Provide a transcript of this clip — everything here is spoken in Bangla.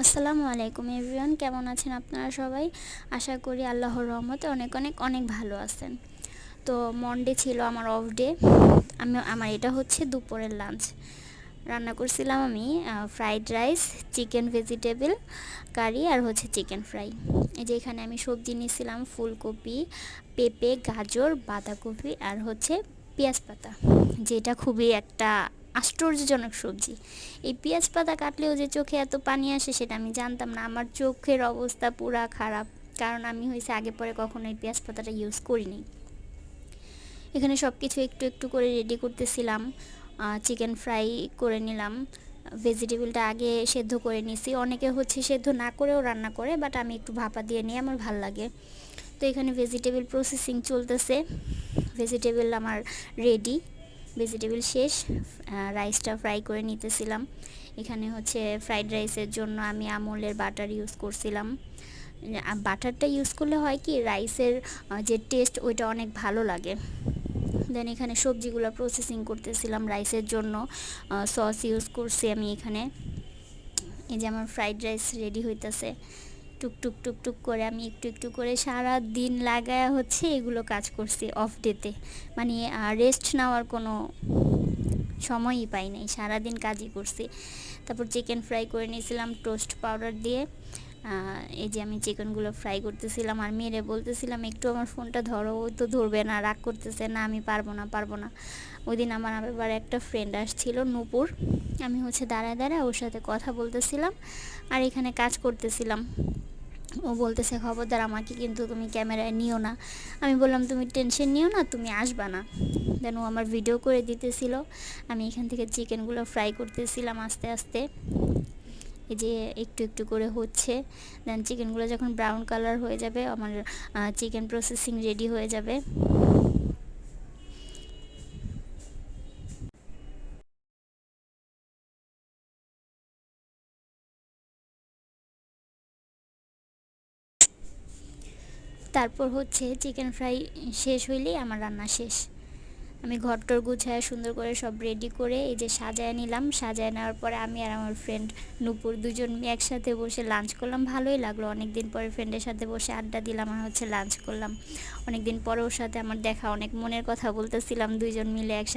আসসালামু আলাইকুম এভরিওয়ান, কেমন আছেন আপনারা সবাই? আশা করি আল্লাহর রহমতে অনেক অনেক অনেক ভালো আছেন। তো মনডে ছিল আমার অফ ডে। আমার এটা হচ্ছে দুপুরের লাঞ্চ। রান্না করছিলাম আমি ফ্রাইড রাইস, চিকেন ভেজিটেবল কারি আর হচ্ছে চিকেন ফ্রাই। এই যে এখানে আমি সবজি নিয়েছিলাম ফুলকপি, পেঁপে, গাজর, বাঁধাকপি আর হচ্ছে পেঁয়াজ পাতা, যেটা খুবই একটা আশ্চর্যজনক সবজি। এই পেঁয়াজ পাতা কাটলেও যে চোখে এত পানি আসে সেটা আমি জানতাম না। আমার চোখের অবস্থা পুরা খারাপ, কারণ আমি হয়েছে আগে পরে কখনো এই পেঁয়াজ পাতাটা ইউজ করিনি। এখানে সব কিছু একটু একটু করে রেডি করতেছিলাম। চিকেন ফ্রাই করে নিলাম। ভেজিটেবলটা আগে সেদ্ধ করে নিছি। অনেকে হচ্ছে সেদ্ধ না করেও রান্না করে, বাট আমি একটু ভাপা দিয়ে নিয়ে আমার ভাল লাগে। তো এখানে ভেজিটেবল প্রসেসিং চলতেছে। ভেজিটেবল আমার রেডি, ভেজিটেবল শেষ। রাইসটা ফ্রাই করে নিতেছিলাম। এখানে হচ্ছে ফ্রাইড রাইসের জন্য আমি আমুলের বাটার ইউজ করছিলাম। বাটারটা ইউজ করলে হয় কি, রাইসের যে টেস্ট ওইটা অনেক ভালো লাগে। দেন এখানে সবজিগুলো প্রসেসিং করতেছিলাম রাইসের জন্য। সস ইউজ করছি আমি এখানে। এই যে আমার ফ্রাইড রাইস রেডি হইতেছে। টুকটুক টুকটুক করে আমি একটু একটু করে সারা দিন লাগায়া হচ্ছে এগুলো কাজ করছি অফ ডেতে। মানে রেস্ট নেওয়ার কোনো সময়ই পাই নাই, সারাদিন কাজই করছি। তারপর চিকেন ফ্রাই করে নিয়েছিলাম টোস্ট পাউডার দিয়ে। এই যে আমি চিকেনগুলো ফ্রাই করতেছিলাম আর মেরে বলতেছিলাম একটু আমার ফোনটা ধরো। ও তো ধরবে না, রাগ করতেছে, না আমি পারবো না। ওই দিন আমার আবার একটা ফ্রেন্ড আসছিল, নূপুর। আমি হচ্ছে দাঁড়ায় দাঁড়ায় ওর সাথে কথা বলতেছিলাম আর এখানে কাজ করতেছিলাম। ও বলতেছে খবরদার আমাকে কিন্তু তুমি ক্যামেরায় নিও না। আমি বললাম তুমি টেনশন নিও না, তুমি আসবা না। দেন ও আমার ভিডিও করে দিতেছিল। আমি এখান থেকে চিকেনগুলো ফ্রাই করতেছিলাম আস্তে আস্তে। এই যে একটু একটু করে হচ্ছে। দেন চিকেনগুলো যখন ব্রাউন কালার হয়ে যাবে আমার চিকেন প্রসেসিং রেডি হয়ে যাবে। তারপর হচ্ছে চিকেন ফ্রাই শেষ হইলেই আমার রান্না শেষ। আমি ঘরটর গুছায় সুন্দর করে সব রেডি করে এই যে সাজায় নিলাম। সাজায় নেওয়ার পরে আমি আর আমার ফ্রেন্ড নূপুর দুজন একসাথে বসে লাঞ্চ করলাম। ভালোই লাগলো, অনেক দিন পরে ফ্রেন্ডের সাথে বসে আড্ডা দিলাম আর হচ্ছে লাঞ্চ করলাম। অনেক দিন পরে ওর সাথে আমার দেখা, অনেক মনের কথা বলতেছিলাম দুইজন মিলে একসাথে।